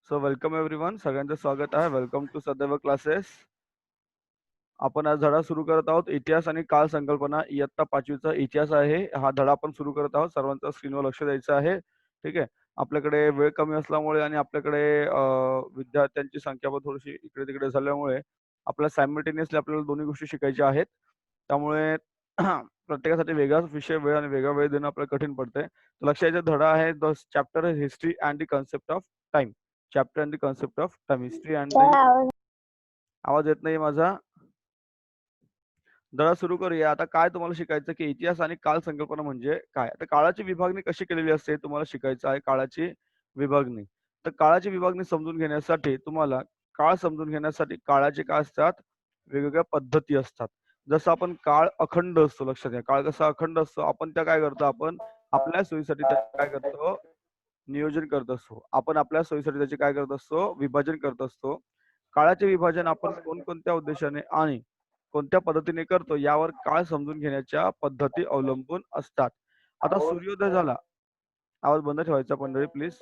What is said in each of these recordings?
So welcome everyone. सगळ्यांचं स्वागत आहे. वेलकम टू सदैव क्लासेस. आपण आज धडा सुरू करत आहोत. इतिहास आणि काळ संकल्पना इयत्ता 5वीचा इतिहास आहे. हा धडा आपण सुरू करत आहोत. सर्वांचं स्क्रीनवर लक्ष द्यायचं आहे. ठीक आहे. आपल्याकडे वेळ कमी असल्यामुळे आणि आपल्याकडे विद्यार्थ्यांची संख्या पण थोडीशी इकडे-तिकडे झाल्यामुळे आपल्याला सायमल्टेनियसली आपल्याला दोन्ही गोष्टी शिकायच्या आहेत. त्यामुळे प्रत्येकासाठी वेगळाच विषय, वेळ आणि वेगळा वेळ देणं आपल्याला कठीण पडतंय. तर लक्ष द्यायचा धडा आहे the chapter history and the concept of time. Chapter and the concept of time. History and the आवाज येत नाही माझा. धडा सुरू करूया. आता काय तुम्हाला शिकायचं की इतिहास आणि काळ संकल्पना म्हणजे काय? आता काळाची विभागणी कशी केलेली असते तुम्हाला शिकायचं आहे. काळाची विभागणी. तर काळाची विभागणी समजून घेण्यासाठी तुम्हाला काळ समजून घेण्यासाठी काळाचे काय असतात? वेगवेगळ्या पद्धती असतात. जसं आपण काळ अखंड असतो, लक्षात घ्या. काळ कसा अखंड असतो, आपण त्या काय करतो, आपण आपल्या सोयीसाठी त्याचं काय करतो, नियोजन करत असतो. आपण आपल्या सोयीसाठी त्याचे काय करत असतो, विभाजन करत असतो. काळाचे विभाजन आपण कोणकोणत्या उद्देशाने आणि कोणत्या पद्धतीने करतो यावर काळ समजून घेण्याच्या पद्धती अवलंबून असतात. आता सूर्योदय झाला. आवाज बंद ठेवायचा मंडळी प्लीज.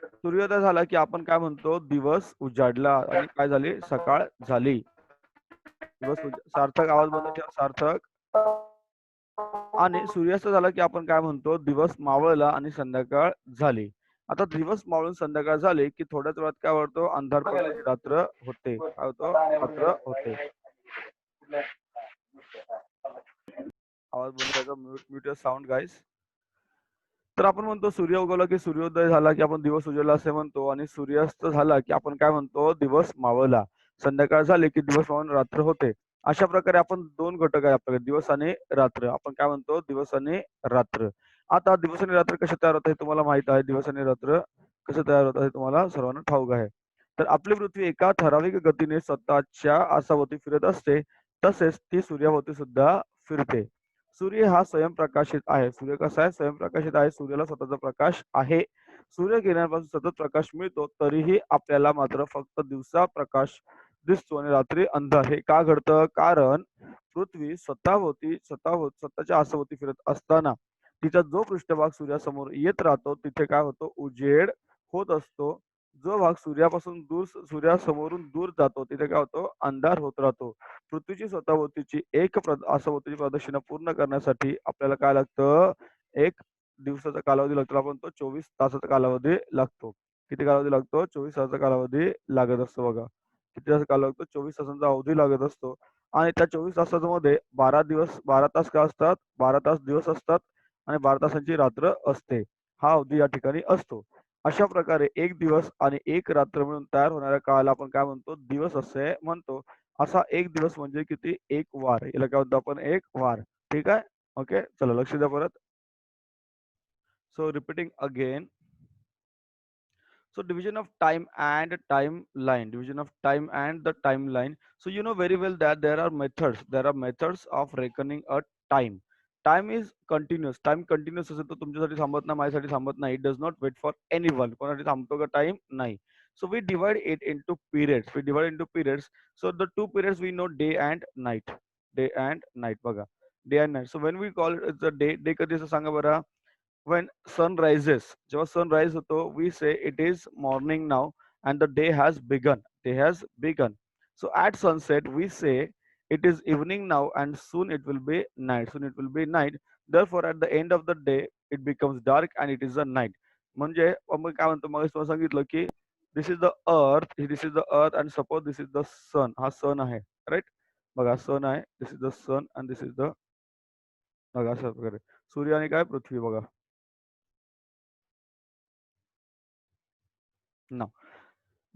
सूर्योदय झाला की आपण काय म्हणतो, दिवस उजाडला आणि काय झाली, सकाळ झाली. सार्थक आवाज बंद ठेवा, सार्थक. आणि सूर्यास्त झाला की आपण काय म्हणतो, दिवस मावळला आणि संध्याकाळ झाली. आता दिवस मावळून संध्याकाळ झाली की थोड्याच वेळात काय होतो, अंधार पडतो आणि रात्र होते. काय होतं, रात्र होते. आवाज बंद करायचा, म्यूट युअर साऊंड गाईस. तर आपण म्हणतो सूर्य उगवला की सूर्योदय झाला की आपण दिवस उजळला असे म्हणतो, आणि सूर्यास्त झाला की आपण काय म्हणतो, दिवस मावळला. संध्याकाळ झाली की दिवस मावळून रात्र होते. अशा प्रकारे आपण दोन घटक आहे आपल्याकडे, दिवस आणि रात्र. आपण काय म्हणतो, दिवस आणि रात्र. आता दिवस आणि रात्र कसे तयार होत आहे तुम्हाला माहित आहे. दिवस आणि रात्र कसे तयार होत आहे तुम्हाला सर्वांना ठाऊक आहे. तर आपली पृथ्वी एका ठराविक गतीने स्वतःच्या आसाभोवती फिरत असते, तसेच ती सूर्याभोवती सुद्धा फिरते. सूर्य हा स्वयंप्रकाशित आहे. सूर्य कसा आहे, स्वयंप्रकाशित आहे. सूर्याला स्वतःचा प्रकाश आहे. सूर्यकिरणांपासून सतत प्रकाश मिळतो, तरीही आपल्याला मात्र फक्त दिवसा प्रकाश दिसतो आणि रात्री अंधार. हे का घडतं? कारण पृथ्वी स्वतःच्या आसाभोवती फिरत असताना तिचा जो पृष्ठभाग सूर्यासमोर येत राहतो तिथे काय होतो, उजेड होत असतो. जो भाग सूर्यासमोरून दूर जातो तिथे काय होतो, अंधार होत राहतो. पृथ्वीची स्वतःभोवतीची आसाभोवतीची प्रदक्षिणा पूर्ण करण्यासाठी आपल्याला काय लागतं, एक दिवसाचा कालावधी लागतो. आपण तो 24 तासाचा कालावधी लागतो. किती कालावधी लागतो? 24 तासाचा कालावधी लागत असतो बघा. किती तास कालावधी लागतो? 24 तासांचा अवधी लागत असतो. आणि त्या 24 तासामध्ये 12 तास काय असतात? 12 तास दिवस असतात आणि 12 तासांची रात्र असते. हा अवधी या ठिकाणी असतो. अशा प्रकारे एक दिवस आणि एक रात्र मिळून तयार होणाऱ्या काळाला आपण काय म्हणतो, दिवस असे म्हणतो. असा एक दिवस म्हणजे किती, एक वार. याला काय म्हणतो आपण, एक वार. ठीक आहे. ओके, चला लक्ष द्या परत. So repeating again. So division of time and timeline. Division of time and the timeline. So you know very well that there are methods. There are methods of reckoning a time. Time is continuous. Time continuous असेल तर तुमच्यासाठी थांबत नाही, माझ्यासाठी थांबत नाही. It does not wait for anyone. कोणासाठी थांबतो का टाइम? नाही. So we divide it into periods. We divide into periods. So the two periods we know, day and night. Day and night बघा. Day and night. So when we call it the day, day कधी असं सांगा बरं. When sun rises, जेव्हा sunrise होतो, we say it is morning now and the day has begun. Day has begun. So at sunset we say it is evening now and soon it will be night. Soon it will be night. Therefore at the end of the day it becomes dark and it is a night. म्हणजे मग काय म्हणतो, मग तुम्हाला सांगितलं की दिस is the earth, this is the earth and suppose this is the sun. हा sun आहे, राईट. बघा सन आहे, this is the sun and this is the, बघा अशा प्रकारे सूर्य आणि काय, पृथ्वी. बघा ना,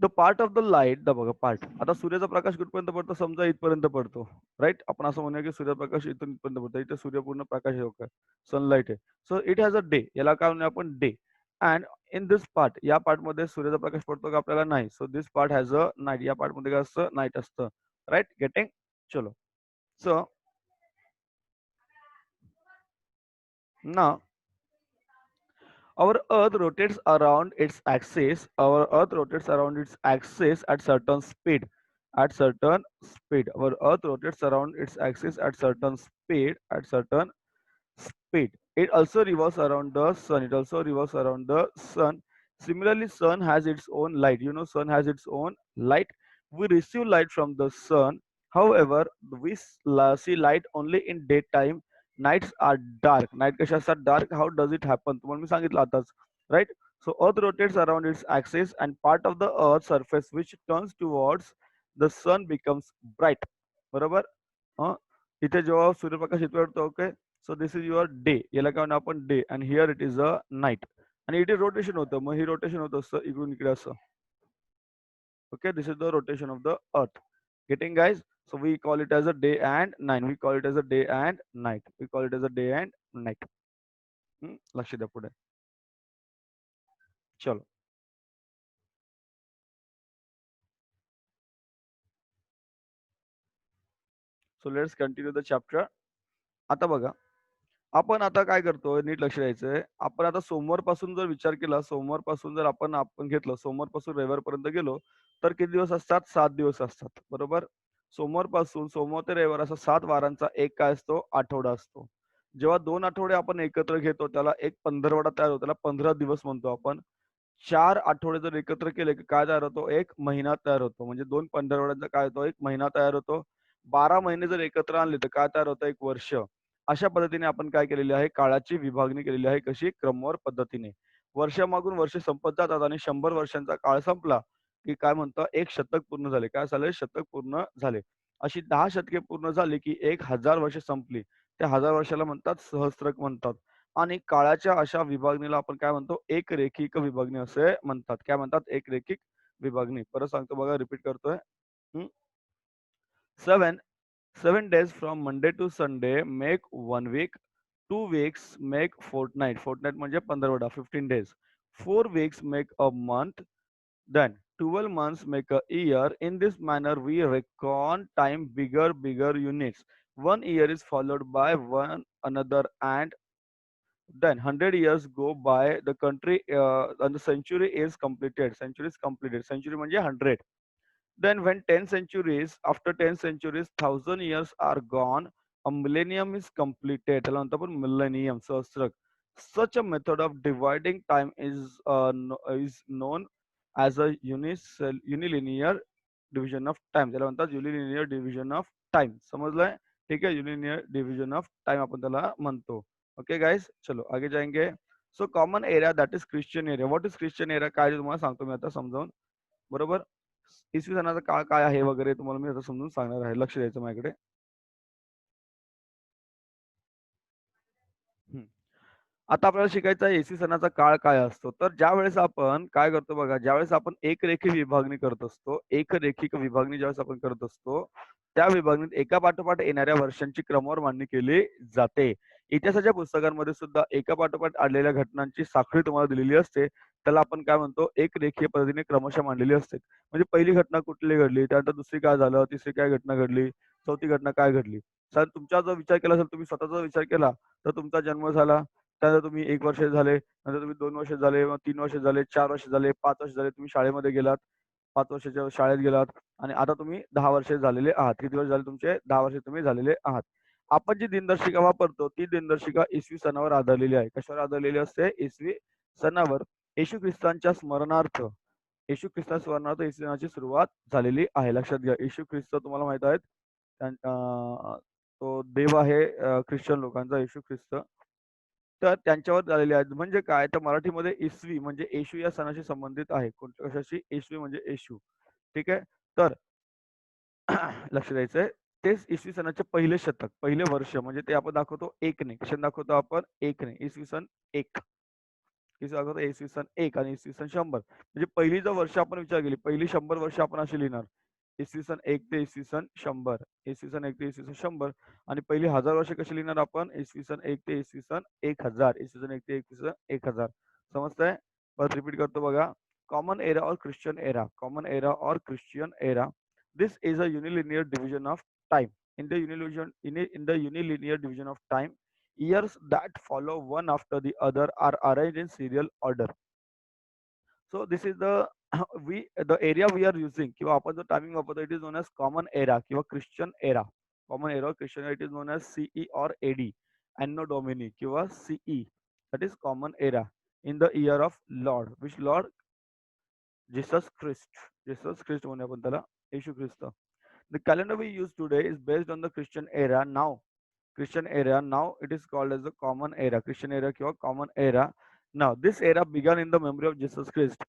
the part of the light, the बघा पार्ट. आता सूर्याचा प्रकाश कुठपर्यंत पडतो, समजा इथपर्यंत पडतो, राईट. आपण असं म्हणूया की सूर्यप्रकाश इथून इथपर्यंत पडतो. इथे सूर्य पूर्ण प्रकाश आहे, सनलाइट आहे. So it has a day. याला काय म्हणूया आपण, day. And in this part, या पार्ट मध्ये सूर्याचा प्रकाश पडतो का आपल्याला, नाही. So this part has a night. या पार्ट मध्ये काय असतं, नाईट असतं, राईट. गेटिंग. चलो. सो ना, our earth rotates around its axis. Our earth rotates around its axis at certain speed. At certain speed. Our earth rotates around its axis at certain speed. At certain speed. It also revolves around the sun. It also revolves around the sun Similarly, sun has its own light. You know, sun has its own light. We receive light from the sun. However, we see light only in daytime. Nights are dark. Night कशा असतात dark. How does it happen? तुम्हाला मी सांगितलं आताच, right? So Earth rotates around its axis, and part of the Earth's surface which turns towards the sun becomes bright. बरोबर? हं? इथे जेव्हा सूर्यप्रकाश इथे पडतो, okay, so this is your day, याला काय म्हणतो आपण day, and here it is a night. आणि इथे रोटेशन होतं, मग ही रोटेशन होत असतं इकडून इकडे असं. Okay, this is the rotation of the earth. Getting guys? So we call it as a day and night. We call it as a day and night. We call it as a day and night. लक्ष द्या पुढे. चलो. So let's continue the chapter. आता बघा, आपण आता काय करतोय, नीट लक्ष द्यायचंय. आपण आता सोमवार पासून जर विचार केला, सोमवार पासून जर आपण घेतलं, सोमवार पासून रविवारपर्यंत गेलो, तर किती दिवस असतात? 7 दिवस असतात. बरोबर? सोमवार पासून सोमवार ते रविवार असा 7 वारांचा एक काय असतो? आठवडा असतो. जेव्हा 2 आठवडे आपण एकत्र घेतो, त्याला एक पंधरवडा तयार होतो. त्याला 15 दिवस म्हणतो आपण. 4 आठवडे जर एकत्र केले, की काय तयार होतो? एक महिना तयार होतो. म्हणजे 2 पंधरवड्यांचा काय होतो? एक महिना तयार होतो. 12 महिने जर एकत्र आणले, तर काय तयार होतं? एक वर्ष. अशा पद्धतीने आपण काय केलेली आहे? काळाची विभागणी केलेली आहे. कशी? क्रमवार पद्धतीने. वर्षामागून वर्ष संपत जातात आणि 100 वर्षांचा काळ संपला, की काय म्हणतो? एक शतक पूर्ण झाले. काय झाले? शतक पूर्ण झाले. अशी 10 शतके पूर्ण झाली, की 1000 वर्ष संपली. त्या 1000 वर्षाला म्हणतात सहस्त्रक म्हणतात. आणि काळाच्या अशा विभागणीला आपण काय म्हणतो? एकरेखिक विभागणी असे म्हणतात. काय म्हणतात? एकरेखिक विभागणी. परत सांगतो बघा, रिपीट करतोय. हं. 7 7 days from Monday to Sunday make 1 week. 2 weeks make fortnight. Fortnight म्हणजे पंधरवडा, 15 days. 4 weeks make a month. Then 12 months make a year. In this manner, we reckon time bigger units. One year is followed by one another, and then 100 years go by. The country and the century is completed. Century is completed. Century म्हणजे 100. Then when 10 centuries, after 10 centuries, 1000 years are gone, a millennium is completed. त्याला म्हणतो आपण millennium, सहस्त्रक. Such a method of dividing time is known as a unilinear division of time. त्याला म्हणतात unilinear division of time. समजलंय? ठीक आहे, युनिलिनियर division of time आपण त्याला म्हणतो. ओके गाइस, चलो आगे जाएंगे. So common area that is Christian area. What is Christian area? काय ते तुम्हाला सांगतो मी आता समजावून. बरोबर? इसवी सणाचा काळ काय आहे वगैरे तुम्हाला मी आता समजून सांगणार आहे. लक्ष द्यायचं माझ्याकडे. हं. आता आपल्याला शिकायचं आहे इसवी सणाचा काळ काय असतो. तर ज्यावेळेस आपण काय करतो बघा, ज्यावेळेस आपण एकरेखी विभागणी करत असतो, एकरेखिक विभागणी ज्यावेळेस आपण करत असतो, त्या विभागणीत एका पाठोपाठ येणाऱ्या वर्षांची क्रमवार मांडणी केली जाते. इतिहासाच्या पुस्तकांमध्ये सुद्धा एका पाठोपाठ आलेल्या घटनांची साखळी तुम्हाला दिलेली असते. त्याला आपण काय म्हणतो? एकरेखीय पद्धतीने क्रमशः मांडलेली असते. म्हणजे पहिली घटना कुठली घडली, त्यानंतर दुसरी काय झालं, तिसरी काय घटना घडली, चौथी घटना काय घडली. साधारण तुमचा जर विचार केला असेल, तुम्ही स्वतःचा विचार केला, तर तुमचा जन्म झाला. त्यानंतर तुम्ही 1 वर्ष झाले, नंतर तुम्ही 2 वर्ष झाले, मग 3 वर्ष झाले, 4 वर्ष झाले, 5 वर्ष झाले. तुम्ही शाळेमध्ये गेलात, 5 वर्षाच्या शाळेत गेलात आणि आता तुम्ही 10 वर्ष झालेले आहात. किती वर्ष झाले तुमचे? 10 वर्ष तुम्ही झालेले आहात. आपण जी दिनदर्शिका वापरतो, ती दिनदर्शिका इसवी सणावर आधारलेली आहे. कशावर आधारलेली असते? इसवी सणावर. येशू ख्रिस्तांच्या स्मरणार्थ, येशू ख्रिस्ता स्मरणार्थ इसवी सणाची सुरुवात झालेली आहे. लक्षात घ्या. येशू ख्रिस्त तुम्हाला माहीत आहेत, तो देव आहे ख्रिश्चन लोकांचा येशू ख्रिस्त. तर त्यांच्यावर झालेले आहेत. म्हणजे काय? तर मराठीमध्ये इसवी म्हणजे येशू या सणाशी संबंधित आहे. कोणत्या कशाशी? इसवी म्हणजे येशू. ठीक आहे. तर लक्ष द्यायचंय. तेच इसवी सणाचे पहिले शतक, पहिले वर्ष म्हणजे ते आपण दाखवतो 1 ने. कशाने दाखवतो आपण? 1 ने. इसवी सन 1. इसवी दाखवतो इसवी सन 1 आणि इसवी सन 100. म्हणजे पहिली जर वर्ष आपण विचार केली, पहिली 100 वर्ष आपण अशी लिहिणार. इसवी सन 1 ते इसवी सन 100. इसवी सन 1 ते इसवी सन 100 आणि पहिली 1000 वर्ष कशी लिहिणार आपण? इसवी सन 1 ते इसवी सन 1000. इसवी सन 1 ते इसवी सन 1000. समजतंय? परत रिपीट करतो बघा. कॉमन एरा और ख्रिश्चन एरा. कॉमन एरा और Christian era. This is a unilinear division of time. In the unilinear division of time, years that follow one after the other are arranged in serial order. So this is the the area we are using किंवा आपण जो timing वापरतो, it is known as common era किंवा Christian era. Common era or Christian era, it is known as CE or AD. Anno Domini किंवा CE, that is common era. In the year of lord, which lord? Jesus Christ. Jesus Christ म्हणूया आपण त्याला, येशू ख्रिस्त. The calendar we use today is based on the Christian era. नाव Christian era. Now it is called as the common era. Christian era किंवा common era. Now this era began in the memory of Jesus Christ.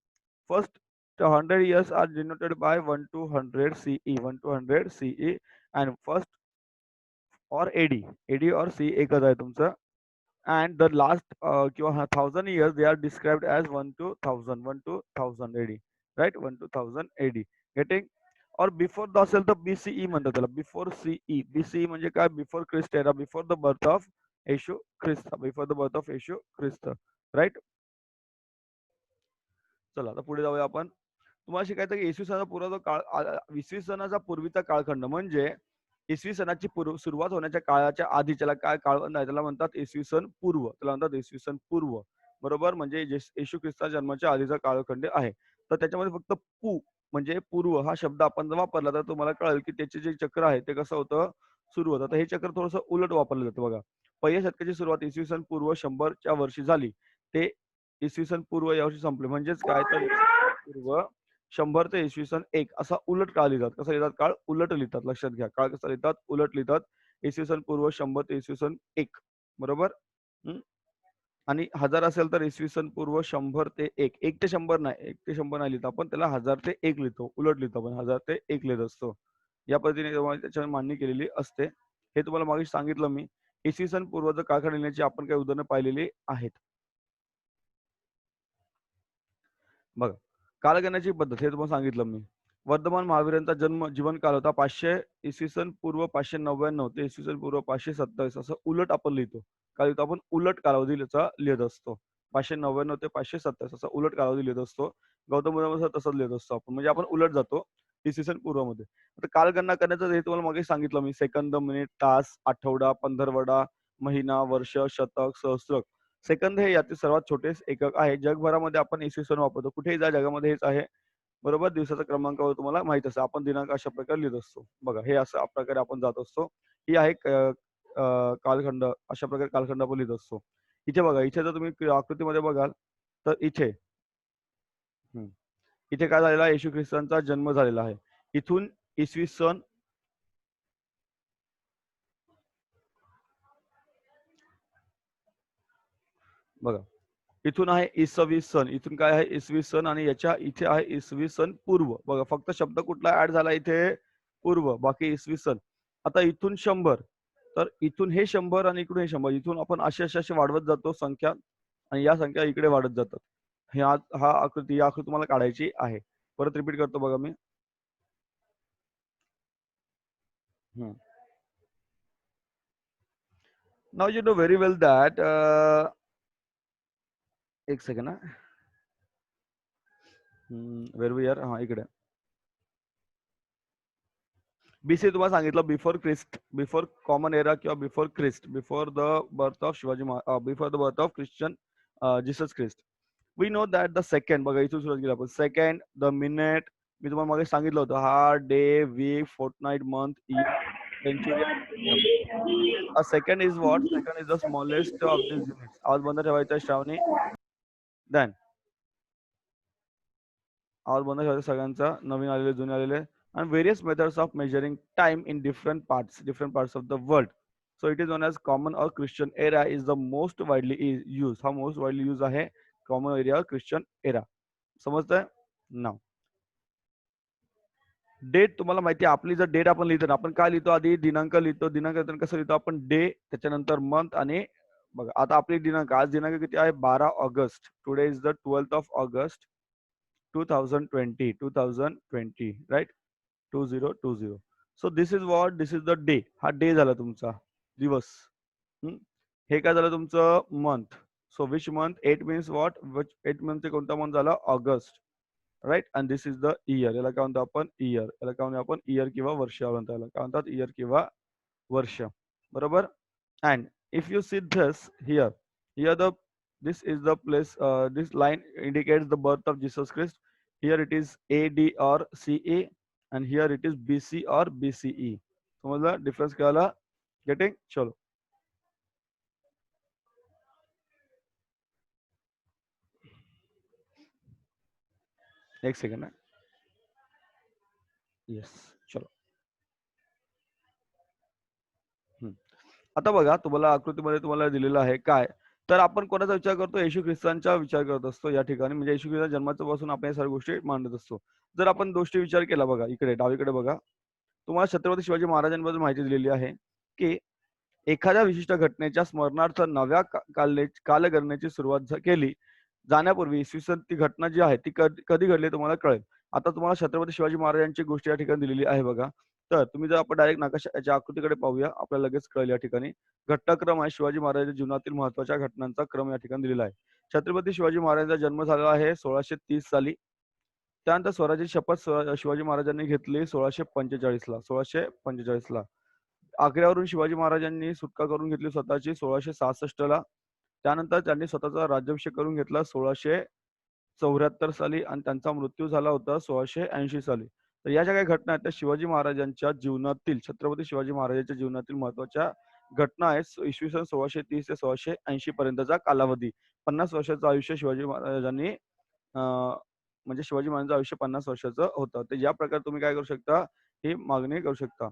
First 100 years are denoted by 1 to 100 CE. 1 to 100 CE and first or AD. AD or CE एकच आहे तुमचं. And the last किंवा 1000 years they are described as 1 to 1000. 1 to 1000 AD. Right? 1 to 1000 AD. Getting? और before the असेल तर BCE म्हणतात त्याला. Before CE. BCE म्हणजे काय? Before Christ era. Before the birth of येशू ख्रिस्त. बिफोर द बर्थ ऑफ येशू ख्रिस्त. राईट. चला आता पुढे जाऊया आपण. तुम्हाला शिकायचं की इसवी सणाचा पूर्व काळ, इसवी सणाचा पूर्वीचा काळखंड म्हणजे इसवी सणाची सुरुवात होण्याच्या काळाच्या आधीच्याला काय काळखंड आहे त्याला म्हणतात इसवी सन पूर्व. त्याला म्हणतात इसवी सन पूर्व. बरोबर. म्हणजे येशू ख्रिस्ता जन्माच्या आधीचा काळखंड आहे. तर त्याच्यामध्ये फक्त पू म्हणजे पूर्व हा शब्द आपण जर वापरला तर तुम्हाला कळेल की त्याचे जे चक्र आहे ते कसं होतं, सुरू होतं. तर हे चक्र थोडंसं उलट वापरलं जातं बघा. पहिल्या शतकाची सुरुवात इसवी सन पूर्व 100च्या वर्षी झाली. ते इसवी सन पूर्व या वर्षी संपले. म्हणजेच काय तर पूर्व 100 ते इसवी सन 1 असा उलट काळ लिहितात. कसा लिहितात? काळ उलट लिहितात. लक्षात घ्या. काळ कसा लिहितात? उलट लिहितात. इसवी सन पूर्व 100 ते इसवी सन 1. बरोबर. आणि 1000 असेल तर इसवी सन पूर्व 100 ते 1. 1 ते 100 नाही. 1 ते 100 नाही लिहित आपण. त्याला 1000 ते 1 लिहितो. उलट लिहितो आपण. 1000 ते 1 लिहित असतो. या पद्धतीने त्याच्यावर मांडणी केलेली असते. हे तुम्हाला मागे सांगितलं मी. इसवी सन पूर्वचा काळखंड लिहिण्याची आपण काही उदाहरणं पाहिलेली आहेत. बघा. कालगणनाची पद्धत हे तुम्हाला सांगितलं मी. वर्धमान महावीरांचा जन्म जीवनकाल होता 500 इसवी सन पूर्व 599 ते इसवी सन पूर्व 527 असं उलट आपण लिहितो. काय लिहितो आपण? उलट कालावधीचा लिहित असतो. 599 ते 527 असा उलट कालावधी लिहित असतो. गौतम बुद्धानुसार तसंच लिहित असतो आपण. म्हणजे आपण उलट जातो इसवी सन पूर्वमध्ये. आता कालगणना करण्याचं हे तुम्हाला मागे सांगितलं मी. सेकंद, मिनिट, तास, आठवडा, पंधरवडा, महिना, वर्ष, शतक, सहस्त्रक. सेकंद हे यातील सर्वात छोटे एकक आहे. जगभरामध्ये आपण इसवी सन वापरतो. कुठेही जा जगामध्ये हेच आहे. बरोबर. दिवसाचा क्रमांक तुम्हाला माहित असेल. आपण दिनांक अशा प्रकारे लिहित असतो. बघा हे असं प्रकारे आपण जात असतो. ही आहे कालखंड. अशा प्रकारे कालखंड आपण लिहित असतो. इथे बघा. इथे जर तुम्ही आकृतीमध्ये बघाल तर इथे इथे काय झालेला आहे? येशू ख्रिस्तांचा जन्म झालेला आहे. इथून इसवी सन बघा. इथून आहे इसवी सन. इथून काय आहे? इसवी सन. आणि याच्या इथे आहे इसवी सन पूर्व. बघा फक्त शब्द कुठला ऍड झाला इथे? पूर्व. बाकी इसवी सन. आता इथून 100. तर इथून हे 100 आणि इकडून हे 100. इथून आपण असे वाढवत जातो संख्या आणि या संख्या इकडे वाढत जातात. हा आकृती तुम्हाला काढायची आहे. परत रिपीट करतो बघा मी. Now you know very well that एक सेकंड. Where we are. हा इकडे बीसी तुम्हाला सांगितलं before Christ, before common era किंवा before Christ, before the birth of before the birth of Christian Jesus Christ. We know that the second. बघा इथून सुरुवात केली आपण. सेकंड, द मिनिट, मी तुम्हाला मागे सांगितलं होतं. हा day, week, fortnight, month, year, century. A second is what? Second is the smallest of this units. आवाज बंद ठेवायचा श्रावणी. देन आवाज बंद ठेवायचा सगळ्यांचा, नवीन आलेले, जुने आलेले. And various methods of measuring time in different parts of the world. So it is known as common or Christian era is the most widely used. हा most widely used आहे common era Christian era. समजतंय? नाव date तुम्हाला माहिती आहे. आपली जर date आपण लिहितो ना, आपण काय लिहितो? आधी दिनांक लिहितो. दिनांक कसं लिहितो आपण? डे, त्याच्यानंतर मंथ आणि बघा आता आपली दिनांक, आज दिनांक किती आहे? 12 August. Today is the 12th of August 2020. Right. 2020. So this is what? This is the day. हा डे झाला तुमचा दिवस. हे काय झालं तुमचं? Month. So which month? 8 means what? 8 month कोणता मंथ झाला? August. Right. And this is the year. याला काय म्हणतो आपण? इयर. याला काय म्हणतो आपण? इयर किंवा वर्ष म्हणतो. याला काय म्हणतात? इयर किंवा वर्ष. बरोबर. And if you see this here, here the this is the place, this line indicates the birth of Jesus Christ. Here it is AD or CA and here it is BC or BCE. समजलं difference कळाला? Getting? चलो एक second आहे. Yes, चलो. हं. आता बघा तुम्हाला आकृतीमध्ये तुम्हाला दिलेलं आहे काय, तर आपण कोणाचा विचार करतो? येशू ख्रिस्तांचा विचार करत असतो या ठिकाणी. म्हणजे येशू ख्रिस्त जन्माच्यापासून आपण या सर्व गोष्टी मांडत असतो. जर आपण गोष्टी विचार केला बघा, इकडे डावीकडे बघा. तुम्हाला छत्रपती शिवाजी महाराजांबद्दल माहिती दिलेली आहे, की एखाद्या विशिष्ट घटनेच्या स्मरणार्थ नव्या कालगणनेची सुरुवात केली जाण्यापूर्वी इसवी सन ती घटना जी आहे ती कधी घडली तुम्हाला कळेल. आता तुम्हाला छत्रपती शिवाजी महाराजांची गोष्ट या ठिकाणी दिलेली आहे बघा. तर तुम्ही जर आपण डायरेक्ट नकाशा याच्या आकृतीकडे पाहूया, आपल्याला लगेच कळेल या ठिकाणी. घटनाक्रम आहे शिवाजी महाराजांच्या जीवनातील महत्त्वाच्या घटनांचा क्रम या ठिकाणी दिलेला आहे. छत्रपती शिवाजी महाराजांचा जन्म झाला आहे 1630 साली. त्यानंतर स्वराज्याची शपथ शिवाजी महाराजांनी घेतली 1645 ला. 1645 ला. आग्र्यावरून शिवाजी महाराजांनी सुटका करून घेतली स्वतःची 1666 ला. त्यानंतर त्यांनी स्वतःचा राज्याभिषेक करून घेतला 1674 साली आणि त्यांचा मृत्यू झाला होता 1680 साली. तर या ज्या काही घटना आहेत त्या शिवाजी महाराजांच्या जीवनातील, छत्रपती शिवाजी महाराजांच्या जीवनातील महत्त्वाच्या घटना आहेत. इसवी सन 1630 ते 1680 पर्यंतचा कालावधी. 50 वर्षाचं आयुष्य शिवाजी महाराजांनी म्हणजे शिवाजी महाराजांचं आयुष्य 50 वर्षाचं होतं. तर या प्रकारे तुम्ही काय करू शकता, ही मागणी करू शकता.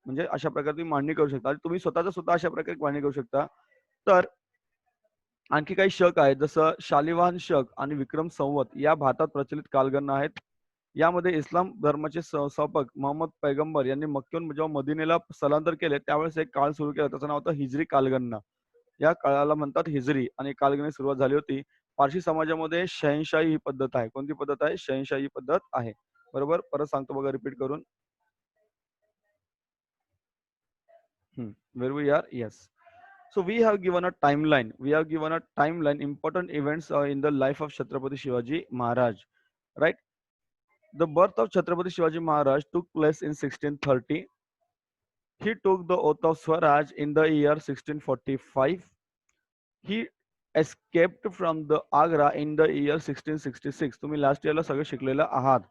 म्हणजे अशा प्रकारे तुम्ही मांडणी करू शकता आणि तुम्ही स्वतःचं सुद्धा अशा प्रकारे मांडणी करू शकता. तर आणखी काही शक आहेत, जसं शालिवाहन शक आणि विक्रम संवत या भारतात प्रचलित कालगणना आहेत. यामध्ये इस्लाम धर्माचे संस्थापक मोहम्मद पैगंबर यांनी मक्क्याहून जेव्हा मदिनेला स्थलांतर केले, त्यावेळेस एक काळ सुरू केला. त्याचं नाव होतं हिजरी कालगणना. या काळाला म्हणतात हिजरी आणि कालगणनेची सुरुवात झाली होती. पारशी समाजामध्ये शहेनशाही ही पद्धत आहे. कोणती पद्धत आहे? शहेनशाही पद्धत आहे. बरोबर? परत सांगतो बघा रिपीट करून. Where we are? Yes. So we have given a timeline. We have given a timeline, important events in the life of Chhatrapati Shivaji Maharaj. Right? The birth of Chhatrapati Shivaji Maharaj took place in 1630. He took the oath of Swaraj in the year 1645. He escaped from the Agra in the year 1666. तुम्ही last इयरला सगळं शिकलेलं आहात.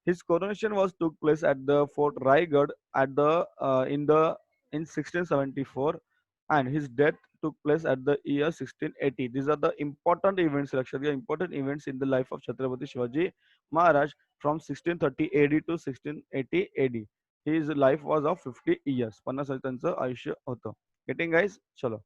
His coronation was took place at the Fort Raigad at the in 1674, and his death took place at the year 1680. These are the important events, Lakshadya, important events in the life of Chhatrapati Shivaji Maharaj from 1630 AD to 1680 AD. His life was of 50 years. 50 वर्ष त्यांचं आयुष्य होतं. Getting guys? चलो.